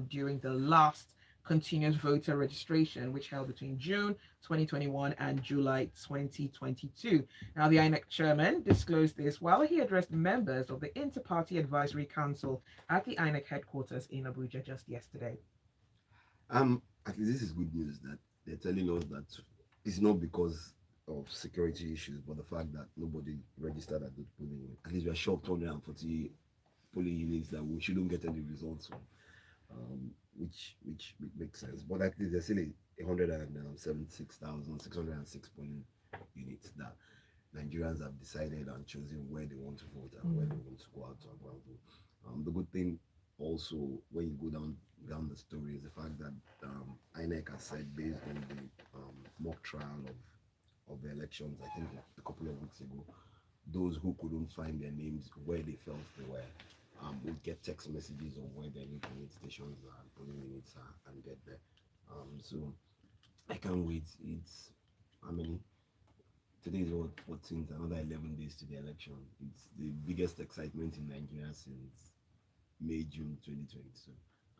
during the last continuous voter registration, which held between June 2021 and July 2022. Now, the INEC chairman disclosed this while he addressed members of the Inter-Party Advisory Council at the INEC headquarters in Abuja just yesterday. At least this is good news that they're telling us that it's not because of security issues, but the fact that nobody registered at the polling unit. At least we are shocked 140 polling units that we shouldn't get any results from, which makes sense. But at least there's still 176,606 polling units that Nigerians have decided and chosen where they want to vote and where they want to go out to and vote. The good thing also when you go down the story is the fact that INEC has said based on the mock trial of the elections, I think a couple of weeks ago, those who couldn't find their names where they felt they were would get text messages of where their new polling stations and polling units are and get there. So I can't wait. It's how many? Today is what 14th, another 11 days to the election. It's the biggest excitement in Nigeria since May, June 2022.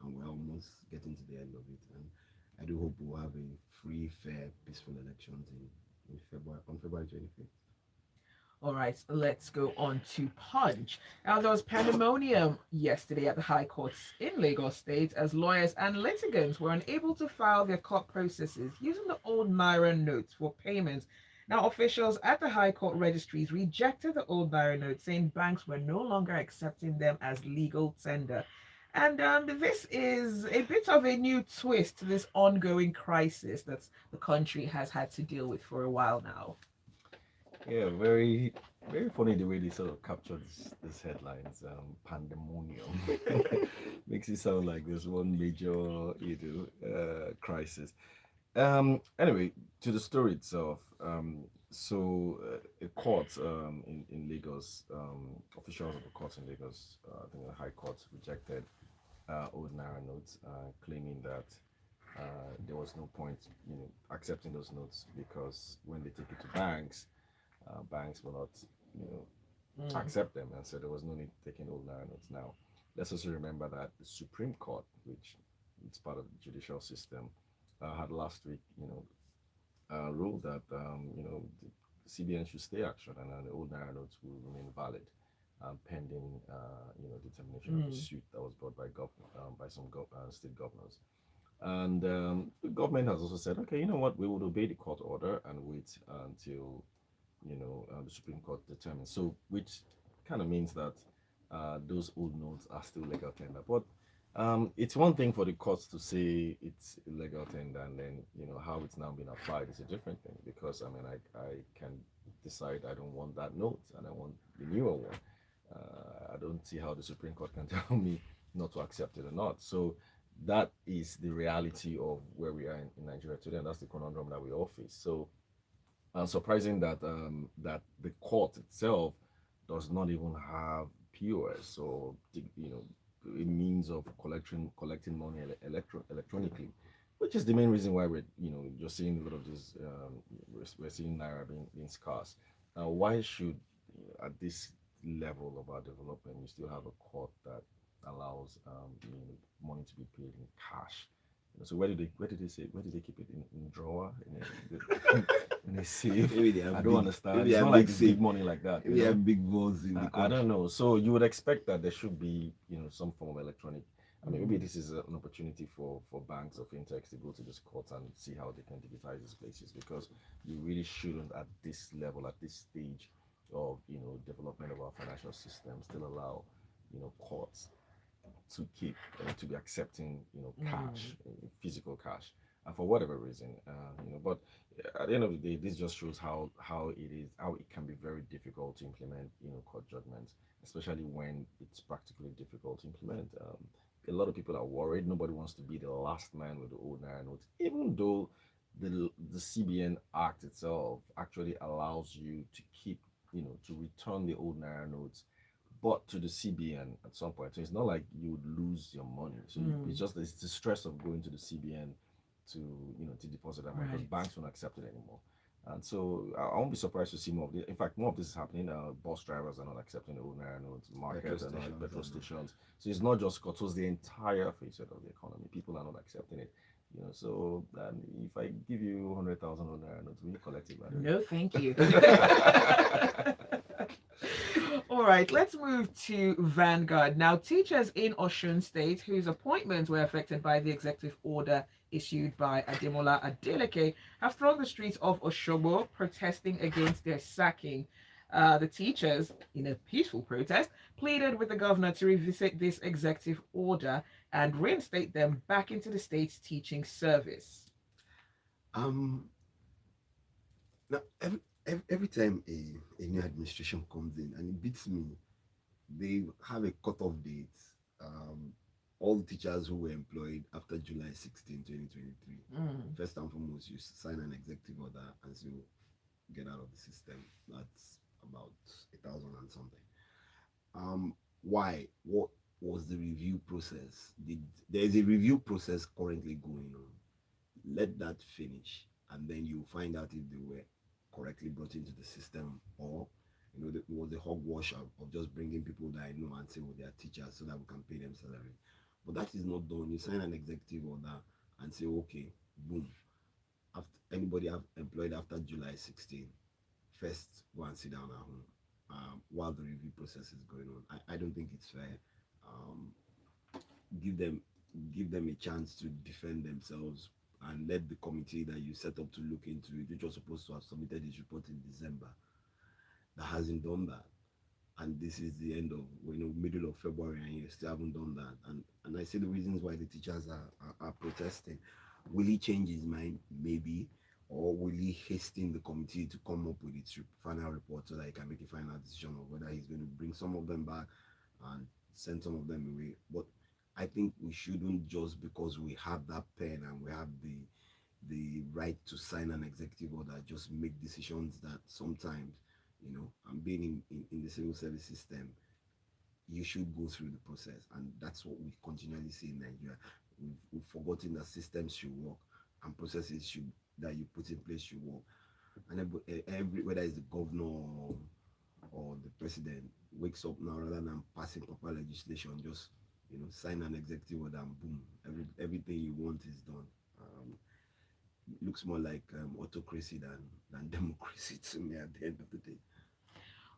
And we're almost getting to the end of it. And I do hope we'll have a free, fair, peaceful elections in February on February 25th. All right, let's go on to Punch. Now, there was pandemonium yesterday at the High Courts in Lagos State as lawyers and litigants were unable to file their court processes using the old naira notes for payments. Now, officials at the High Court registries rejected the old naira notes, saying banks were no longer accepting them as legal tender. And this is a bit of a new twist to this ongoing crisis that the country has had to deal with for a while now. Yeah, very very funny the way they sort of captured this headlines. Pandemonium makes it sound like there's one major crisis. Anyway, to the story itself. A court in Lagos, officials of the court in Lagos, I think the High Court rejected old naira notes, claiming that there was no point, accepting those notes because when they take it to banks, banks will not, you accept them, and so there was no need taking old naira notes. Now, let's also remember that the Supreme Court, which is part of the judicial system, had last week, ruled that the CBN should stay action and the old naira notes will remain valid, pending determination of the suit that was brought by some state governors. And the government has also said, okay, you know what, we will obey the court order and wait until the Supreme Court determines. So, which kind of means that those old notes are still legal tender. But it's one thing for the courts to say it's illegal tender, and then how it's now being applied is a different thing. Because I mean, I can decide I don't want that note and I want the newer one. I don't see how the Supreme Court can tell me not to accept it or not. So that is the reality of where we are in Nigeria today, and that's the conundrum that we all face. So surprising that that the court itself does not even have POS or a means of collecting money electronically, which is the main reason why we're just seeing a lot of this. We're seeing naira being scarce. Now, why should at this level of our development we still have a court that allows money to be paid in cash? So where did they keep it in drawer in a safe? Maybe they have I don't big, understand. maybe they It's have not big like it's safe, big money like that. maybe they have big balls in the I country. don't know. So you would expect that there should be some form of electronic. I mean, maybe this is an opportunity for banks or fintechs to go to this court and see how they can digitize these places, because you really shouldn't at this level, at this stage of development of our financial system, still allow courts to keep to be accepting cash, physical cash, and for whatever reason, but at the end of the day, this just shows how it can be very difficult to implement court judgments, especially when it's practically difficult to implement. A lot of people are worried. Nobody wants to be the last man with the old naira notes, even though the CBN Act itself actually allows you to keep to return the old naira notes, but to the CBN at some point. So it's not like you would lose your money. So it's the stress of going to the CBN to to deposit that money, because Right. banks won't accept it anymore. And so I won't be surprised to see more of this. In fact, more of this is happening. Bus drivers are not accepting the old naira notes, markets are not, petrol stations. So it's not just Kotos, the entire face of the economy. People are not accepting it. So if I give you 100,000 on naira notes, will you collect it? By the way? No, thank you. All right, let's move to Vanguard. Now, teachers in Osun State whose appointments were affected by the executive order issued by Ademola Adeleke have thronged the streets of Osogbo protesting against their sacking. The teachers, in a peaceful protest, pleaded with the governor to revisit this executive order and reinstate them back into the state's teaching service. Um, Now, every time a new administration comes in, and it beats me, they have a cutoff date. Um, all the teachers who were employed after July 16, 2023, first and foremost, you sign an executive order and so get out of the system. That's about 1,000 and something. Why? What was the review process? There is a review process currently going on. Let that finish, and then you find out if they were correctly brought into the system, or it was a hogwash of just bringing people that I know and say, well, they are teachers so that we can pay them salary. But that is not done. You sign an executive order and say, okay, boom. After anybody have employed after July 16, first go and sit down at home while the review process is going on. I don't think it's fair. Um, give them a chance to defend themselves, and let the committee that you set up to look into it, which was supposed to have submitted its report in December, that hasn't done that. And this is the end of middle of February, and you still haven't done that. And I see the reasons why the teachers are protesting. Will he change his mind? Maybe. Or will he hasten the committee to come up with its final report so that he can make a final decision of whether he's going to bring some of them back and send some of them away? But I think we shouldn't, just because we have that pen and we have the right to sign an executive order, just make decisions that sometimes, and being in the civil service system, you should go through the process. And that's what we continually see in Nigeria. We've forgotten that systems should work and processes that you put in place should work. And whether it's the governor or the president wakes up now, rather than passing proper legislation, just sign an executive order and boom, everything you want is done. It looks more like autocracy than democracy to me at the end of the day.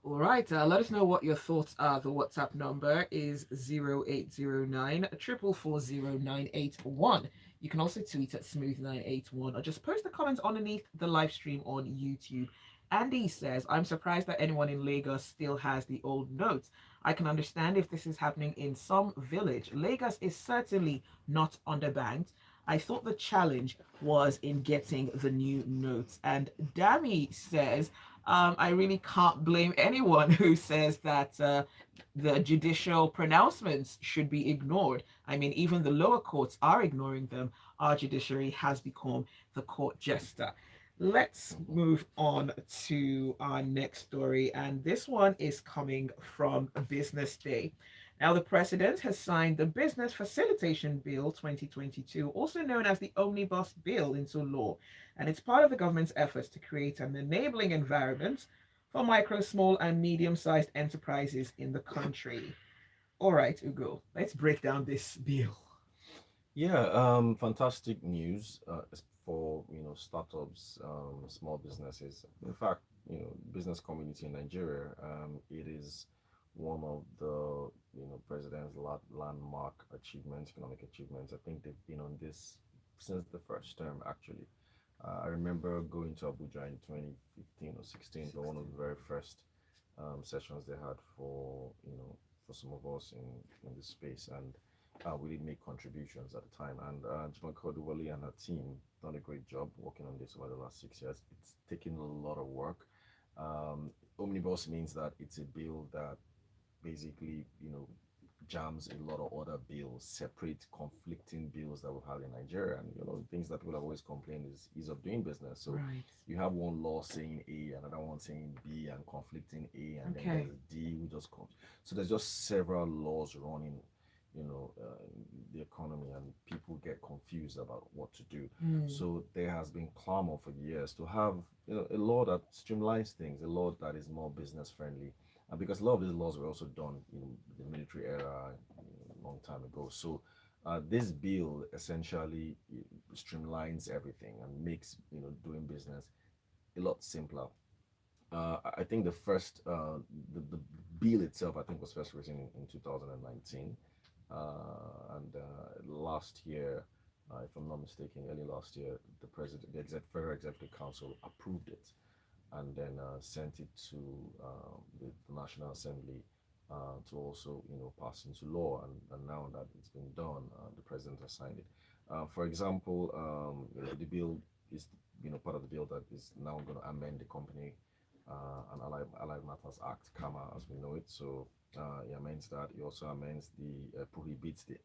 All right, let us know what your thoughts are. The WhatsApp number is 0809 444 981. You can also tweet at smooth981 or just post a comment underneath the live stream on YouTube. Andy says, I'm surprised that anyone in Lagos still has the old notes. I can understand if this is happening in some village. Lagos is certainly not underbanked. I thought the challenge was in getting the new notes. And Dami says, I really can't blame anyone who says that the judicial pronouncements should be ignored. I mean, even the lower courts are ignoring them. Our judiciary has become the court jester. Let's move on to our next story, and this one is coming from Business Day. Now, the president has signed the Business Facilitation Bill 2022, also known as the Omnibus Bill, into law, and it's part of the government's efforts to create an enabling environment for micro, small, and medium-sized enterprises in the country. All right, Ugo, let's break down this bill. Yeah, fantastic news for startups, small businesses. In fact, business community in Nigeria. It is one of the president's landmark achievements, economic achievements. I think they've been on this since the first term. Actually, I remember going to Abuja in 2015 or 16 for one of the very first sessions they had for some of us in this space, and we did make contributions at the time. And Jima Kodewali and her team done a great job working on this over the last 6 years. It's taken a lot of work. Omnibus means that it's a bill that basically jams a lot of other bills, separate conflicting bills that we've had in Nigeria. And things that people have always complained is ease of doing business. So you have one law saying A, another one saying B, and conflicting A, and then there's D who just comes. So there's just several laws running the economy, and people get confused about what to do. Mm. So there has been clamor for years to have a law that streamlines things, a law that is more business friendly, and because a lot of these laws were also done in the military era a long time ago. So this bill essentially streamlines everything and makes doing business a lot simpler. I think the bill itself, I think, was first written in 2019, and last year, if I'm not mistaken, early last year, the Federal Executive Council approved it, and then sent it to the National Assembly to also pass into law. And now that it's been done, the president has signed it. For example, the bill is part of the bill that is now going to amend the Company and Allied Matters Act, CAMA, as we know it. So he amends that. He also amends prohibits the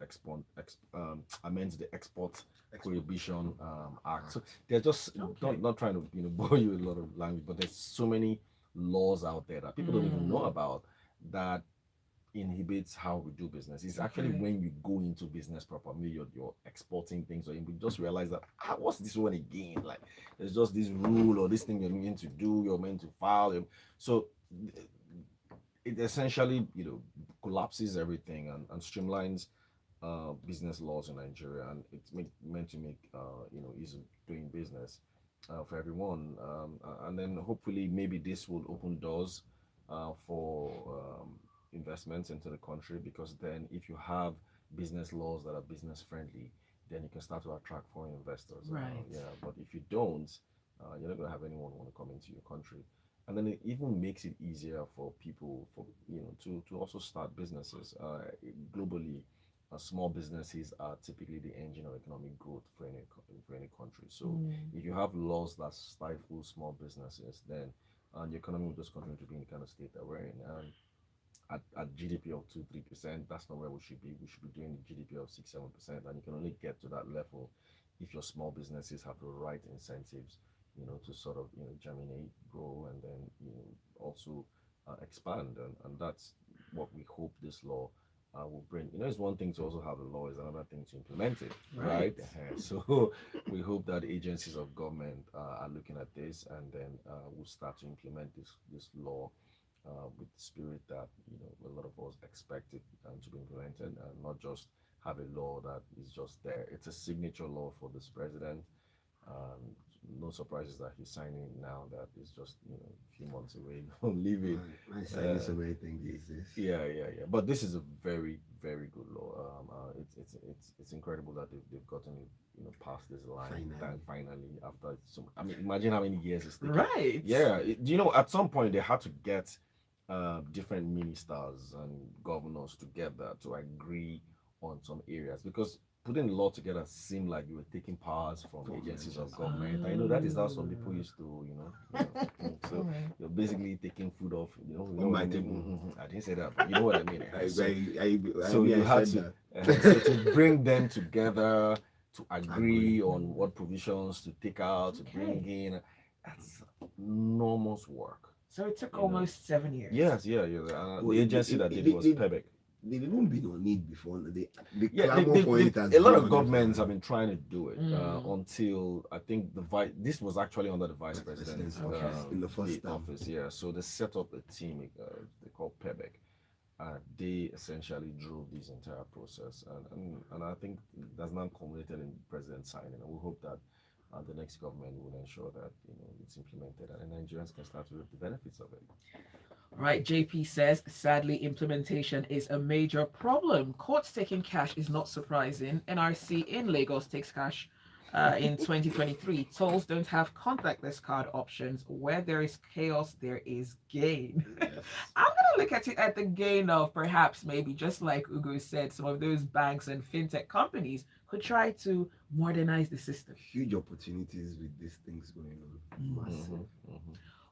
amends the Export Prohibition Act. So they're just not trying to bore you with a lot of language, but there's so many laws out there that people don't even know about that inhibits how we do business. It's actually when you go into business proper, maybe you're exporting things, or you just realize that what's this one again? Like there's just this rule or this thing you're meant to do, you're meant to file. So it essentially collapses everything and streamlines business laws in Nigeria, and it's meant to make easy doing business for everyone, and then hopefully maybe this will open doors for investments into the country, because then if you have business laws that are business friendly, then you can start to attract foreign investors. Right. But if you don't, you're not going to have anyone want to come into your country. And then it even makes it easier for people to also start businesses globally. Small businesses are typically the engine of economic growth for any country. So if you have laws that stifle small businesses, then the economy will just continue to be in the kind of state that we're in. At GDP of 2-3%, that's not where we should be. We should be doing GDP of 6-7%, and you can only get to that level if your small businesses have the right incentives, to sort of germinate, grow, and then also expand. And that's what we hope this law will bring. It's one thing to also have a law; it's another thing to implement it, right? So we hope that agencies of government are looking at this, and then will start to implement this law with the spirit that a lot of us expect it to be implemented, and not just have a law that is just there. It's a signature law for this president. No surprises that he's signing now that is just a few months away from leaving. I signing so many things these days. Yeah. But this is a very, very good law. It's incredible that they've gotten it past this line finally after some. I mean, imagine how many years it's taken. Right. Yeah. At some point they had to get different ministers and governors together to agree on some areas, because putting the law together seemed like you were taking powers from agencies of government. I know that is how some people used to, so you're basically taking food off, on my table. I didn't say that, but you know what I mean. So you had to bring them together to agree on what provisions to take out, to bring in. That's enormous work. So it took almost 7 years. Yes, the agency that did it was PEBEC. They've even been on it before. A lot of governments have been trying to do it until I think this was actually under the vice president's in the first office. Yeah, so they set up a team they call PEBEC. They essentially drove this entire process, and I think that's now culminated in president signing. And we hope that the next government will ensure that it's implemented and Nigerians can start to reap the benefits of it. Right, JP says, sadly, implementation is a major problem. Courts taking cash is not surprising. NRC in Lagos takes cash in 2023. Tolls don't have contactless card options. Where there is chaos, there is gain. Yes. I'm going to look at it at the gain of perhaps maybe, just like Ugo said, some of those banks and fintech companies could try to modernize the system. Huge opportunities with these things going on. Massive.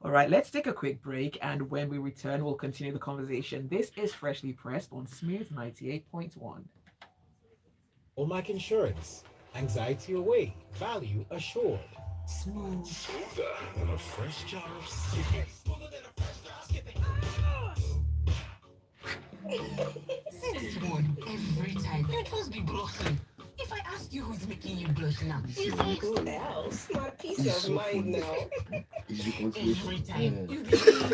All right, let's take a quick break, and when we return, we'll continue the conversation. This is Freshly Pressed on Smooth 98.1. Omac Insurance. Anxiety away. Value assured. Smooth. Smoother than a fresh jar of Zibby. Say this one every time. You just be bluffing. If I asked You who's making you blush now? Who else? My peace It's of so mind funny. now. It's the Every consolation. time Yeah. you be saying, I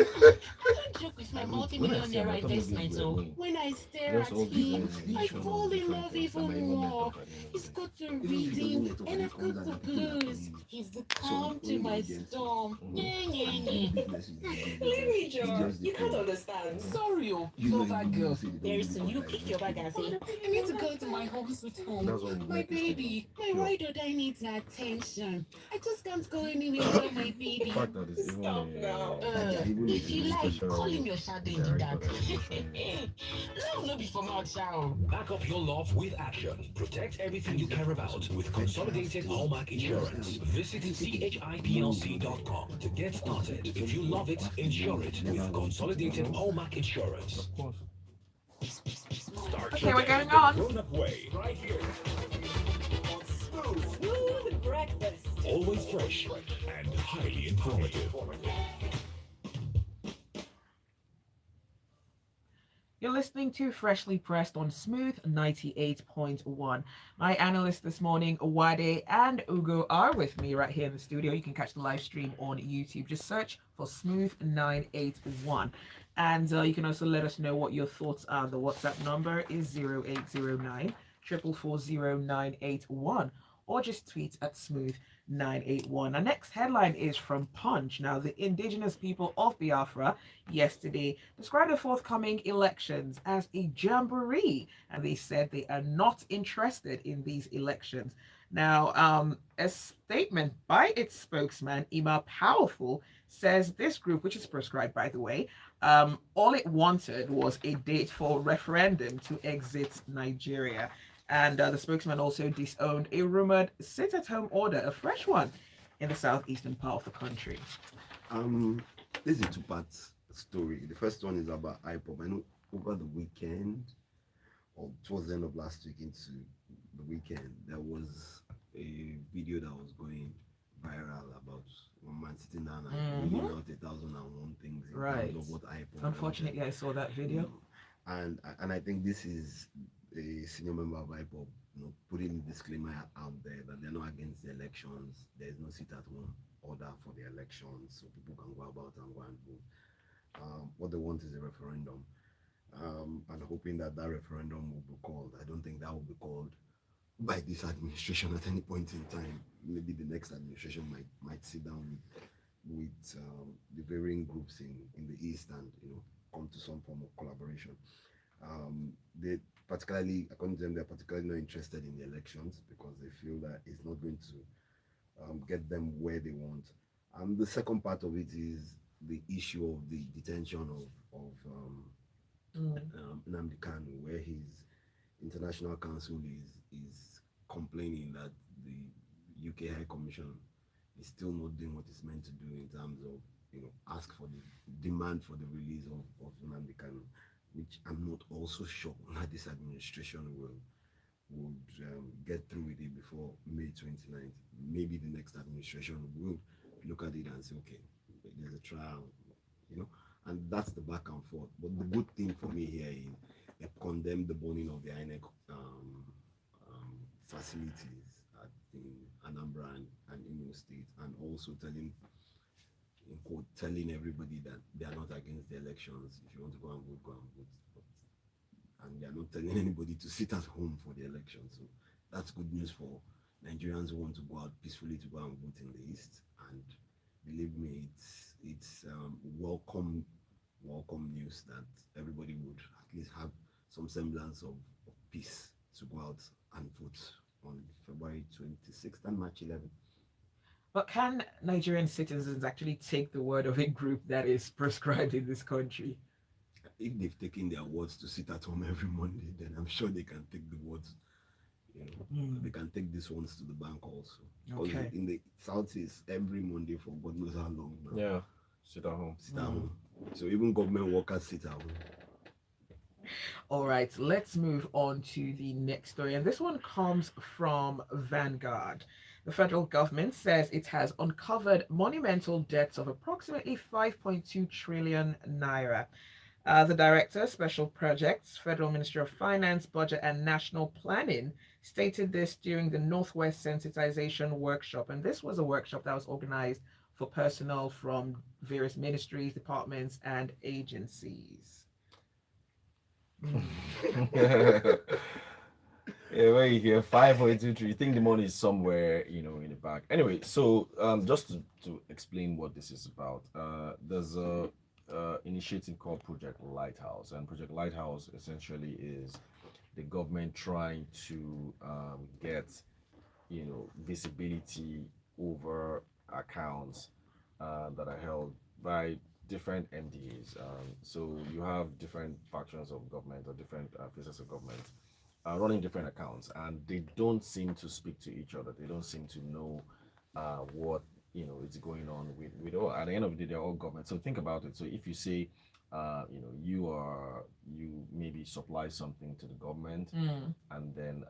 don't joke with my I mean, when I multi-million see him, naira I thought maybe investment. we were So going. when I stare Just at all him, different I vision fall of in different love things that might even even met more. up at the end of He's the day. got the Even if he doesn't reading, network and when I've it comes got down the that people in their blues. community. He's the So calm to only my when you get to storm. Mhm. the business is the business. Leave me, It's Joe. just the You can't code. understand. Sorry, oh, You know, love it's that good girl. to say they don't Very really soon you contact, pick it's your just bag and say, code. I need to go to my home sweet home. That's what we My make this thing baby, now. my Pure. ride or die needs attention. I just can't go anywhere without my The baby. fact that it's even Stop now. Even If you like, special call him your shadow in the director dark. that is just showing it. Love no be for mouth, child. Back up your love with action. Protect everything you care about with Consolidated Hallmark Insurance. Visit chiplc.com to get started. If you love it, insure it with Consolidated Hallmark Insurance. Of course. Start Okay, we're your day going the on. grown-up way. Right here. Smooth breakfast. Always fresh and highly informative. You're listening to Freshly Pressed on Smooth 98.1. My analysts this morning, Uade and Ugo, are with me right here in the studio. You can catch the live stream on YouTube. Just search for Smooth 981. And you can also let us know what your thoughts are. The WhatsApp number is 0809 4440981, or just tweet at Smooth981. Our next headline is from Punch. Now, the indigenous people of Biafra yesterday described the forthcoming elections as a jamboree, and they said they are not interested in these elections. Now, a statement by its spokesman, Ima Powerful, says this group, which is proscribed by the way, all it wanted was a date for referendum to exit Nigeria. And the spokesman also disowned a rumored sit-at-home order, a fresh one, in the southeastern part of the country. This is a two-part story. The first one is about IPOP. I know over the weekend, or towards the end of last week into the weekend, there was a video that was going viral about one man sitting down and reading out 1,001 things in terms of what IPOP. Unfortunately, I saw that video. And I think this is a senior member of IPOP, putting the disclaimer out there that they're not against the elections. There's no sit-at-home order for the elections, so people can go about and go and vote. What they want is a referendum, and hoping that that referendum will be called. I don't think that will be called by this administration at any point in time. Maybe the next administration might sit down with the varying groups in the East and come to some form of collaboration. They particularly, according to them, they're particularly not interested in the elections because they feel that it's not going to get them where they want. And the second part of it is the issue of the detention of Nnamdi Kanu, where his international council is complaining that the UK High Commission is still not doing what it's meant to do in terms of ask for the demand for the release of Nnamdi Kanu, which I'm not also sure that this administration would get through with it before May 29th. Maybe the next administration will look at it and say, okay, there's a trial, and that's the back and forth. But the good thing for me here is they condemned the burning of the INEC facilities in Anambra and Imo State, and also telling everybody that they are not against the elections. If you want to go and vote, go and vote. And they are not telling anybody to sit at home for the election. So that's good news for Nigerians who want to go out peacefully to go and vote in the East. And believe me, it's welcome news that everybody would at least have some semblance of peace to go out and vote on February 26th and March 11th. But can Nigerian citizens actually take the word of a group that is prescribed in this country? If they've taken their words to sit at home every Monday, then I'm sure they can take the words. They can take these ones to the bank also. Because in the Southeast, every Monday for God knows how long now. Yeah, sit at home. Sit at home. So even government workers sit at home. All right, let's move on to the next story. And this one comes from Vanguard. The federal government says it has uncovered monumental debts of approximately 5.2 trillion naira. The director, Special Projects, Federal Ministry of Finance, Budget and National Planning, stated this during the Northwest Sensitization Workshop. And this was a workshop that was organized for personnel from various ministries, departments, and agencies. Yeah, where you hear 5 4 8 2 3, you think the money is somewhere, in the back. Anyway, so just to explain what this is about, there's a initiative called Project Lighthouse, and Project Lighthouse essentially is the government trying to get visibility over accounts that are held by different MDAs. So you have different factions of government or different faces of government running different accounts, and they don't seem to speak to each other. They don't seem to know what is going on with all. At the end of the day, they're all government. So think about it. So if you say you maybe supply something to the government, and then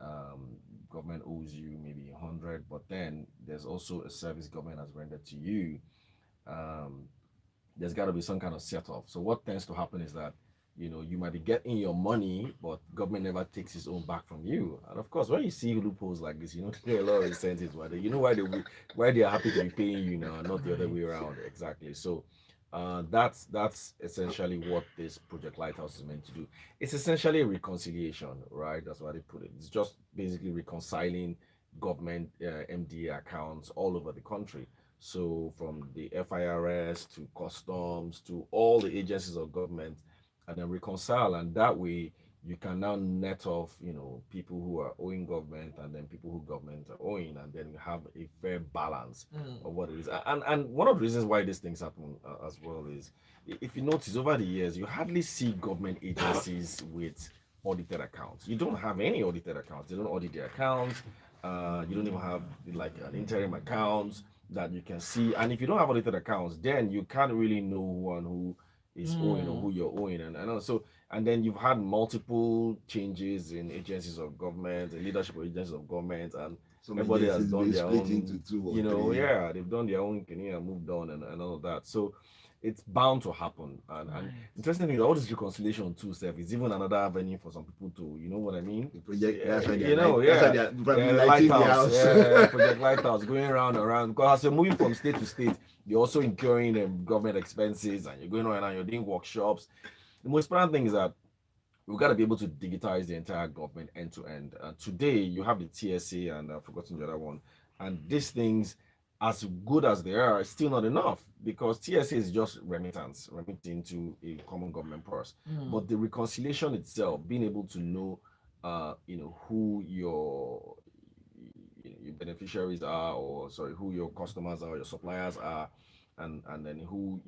government owes you maybe 100, but then there's also a service government has rendered to you. There's got to be some kind of set off. So what tends to happen is that you might be getting your money, but government never takes its own back from you. And of course, when you see loopholes like this, there are a lot of incentives why they are happy to be paying you now, not the other way around. Exactly. So that's essentially what this Project Lighthouse is meant to do. It's essentially a reconciliation, right? That's why they put it. It's just basically reconciling government MDA accounts all over the country. So from the FIRS to customs to all the agencies of government, and then reconcile, and that way you can now net off people who are owing government and then people who government are owing, and then you have a fair balance of what it is. And one of the reasons why these things happen as well is, if you notice over the years, you hardly see government agencies with audited accounts. You don't have any audited accounts. They don't audit their accounts. You don't even have like an interim account that you can see. And if you don't have audited accounts, then you can't really know who and who is owing or who you're owing, and also, and then you've had multiple changes in agencies of government and leadership of agencies of government, and everybody has done their own into two or three. yeah, they've done their own and moved on, and all of that. So it's bound to happen. And interestingly, all this reconciliation too self is even another avenue for some people to, you know what I mean? The project, that's why Lighthouse, Project Lighthouse, going around. Because as you're moving from state to state, you're also incurring government expenses, and you're going on and you're doing workshops. The most important thing is that we've got to be able to digitize the entire government end to end. Today, you have the TSA, and I've forgotten the other one. And these things, as good as they are, still not enough, because TSA is just remittance, remitting to a common government purse. But the reconciliation itself, being able to know, who your beneficiaries are, or sorry, who your customers are, your suppliers are, and then who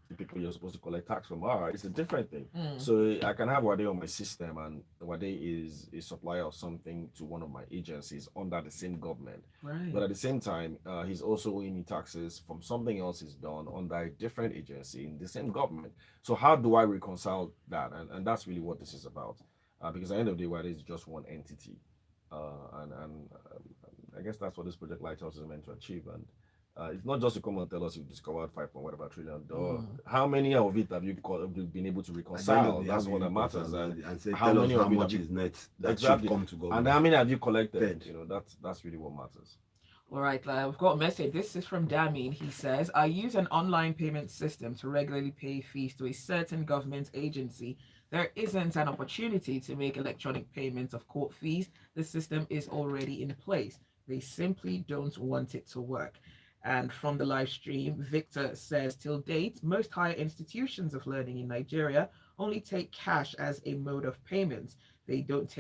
the people you're supposed to collect tax from are, it's a different thing. So I can have Uade on my system, and Uade is a supplier of something to one of my agencies under the same government, Right. but at the same time he's also owing me taxes from something else he's done under a different agency in the same government. So how do I reconcile that? And that's really what this is about, because at the end of the day, Uade is just one entity, and I guess that's what this Project Lighthouse is meant to achieve. And it's not just to come and tell us you've discovered 5 trillion. How many of it have you been able to reconcile? That's what that matters. And say, how tell many us how of it much have you- is net that Exactly. should come to government. And how many have you collected? Paid. That's really what matters. All right, we've got a message. This is from Damin. He says, I use an online payment system to regularly pay fees to a certain government agency. There isn't an opportunity to make electronic payments of court fees. The system is already in place. They simply don't want it to work. And from the live stream, Victor says, till date, most higher institutions of learning in Nigeria only take cash as a mode of payment. They don't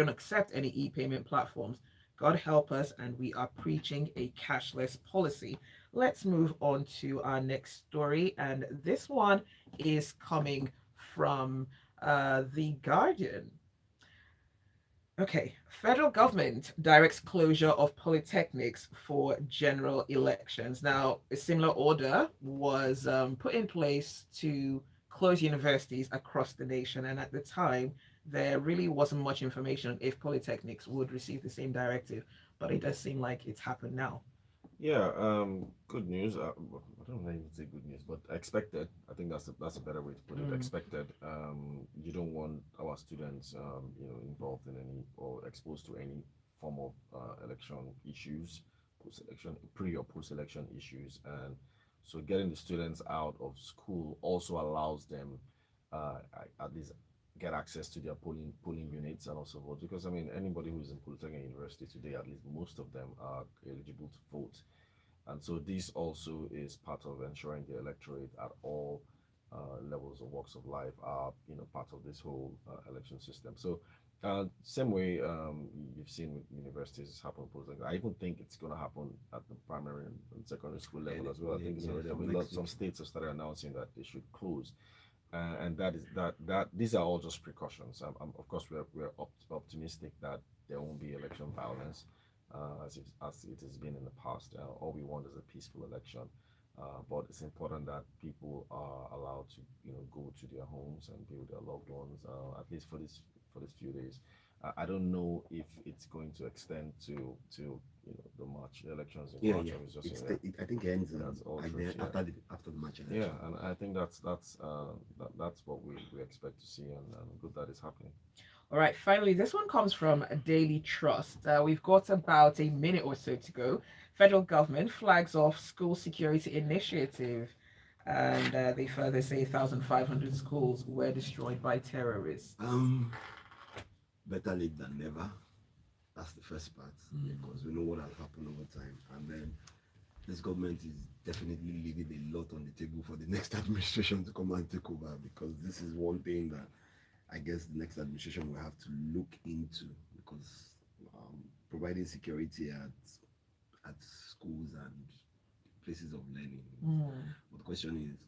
accept any e-payment platforms. God help us, and we are preaching a cashless policy. Let's move on to our next story, and this one is coming from The Guardian. Okay, federal government directs closure of polytechnics for general elections. Now, a similar order was put in place to close universities across the nation, and at the time, there really wasn't much information if polytechnics would receive the same directive, but it does seem like it's happened now. Yeah, good news. I don't know if it's a good news, but expected. I think that's a better way to put it. Expected. You don't want our students, involved in any or exposed to any form of election issues, post-election, pre or post-election issues, and so getting the students out of school also allows them, at least get access to their polling units and also vote, because I mean anybody who is in Polytechnic University today, at least most of them are eligible to vote, and so this also is part of ensuring the electorate at all levels or walks of life are part of this whole election system. So same way you've seen with universities happen post. I even think it's going to happen at the primary and secondary school level as well. I think it's already some states have started announcing that they should close, and that is that these are all just precautions. Of course, we're optimistic that there won't be election violence, as it has been in the past. All we want is a peaceful election, but it's important that people are allowed to go to their homes and be with their loved ones, at least for this few days. I don't know if it's going to extend to the March elections in Yeah, March. yeah. I was just It's saying, I think it ends that's all at true, yeah. after the match Yeah, election. and I think that's what we expect to see, and good that is happening. All right, finally, this one comes from Daily Trust. We've got about a minute or so to go. Federal government flags off school security initiative, and they further say 1,500 schools were destroyed by terrorists. Better late than never. That's the first part, because we know what has happened over time, and then this government is definitely leaving a lot on the table for the next administration to come and take over, because this is one thing that I guess the next administration will have to look into, because providing security at schools and places of learning. But the question is,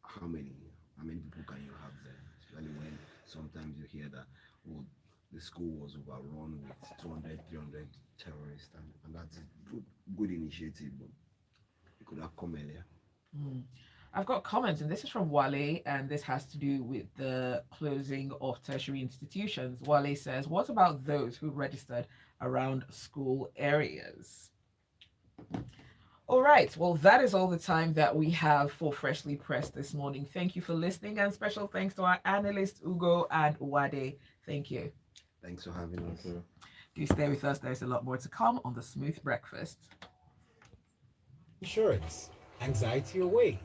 how many? How many people can you have there? Especially when sometimes you hear that, oh, the school was overrun with 200, 300 terrorists, and that's a good initiative, but it could have come earlier. I've got comments, and this is from Wale, and this has to do with the closing of tertiary institutions. Wale says, what about those who registered around school areas? All right, well, that is all the time that we have for Freshly Pressed this morning. Thank you for listening, and special thanks to our analysts, Ugo and Uade. Thank you. Thanks for having us. Do stay with us. There's a lot more to come on the Smooth Breakfast. Insurance, anxiety away,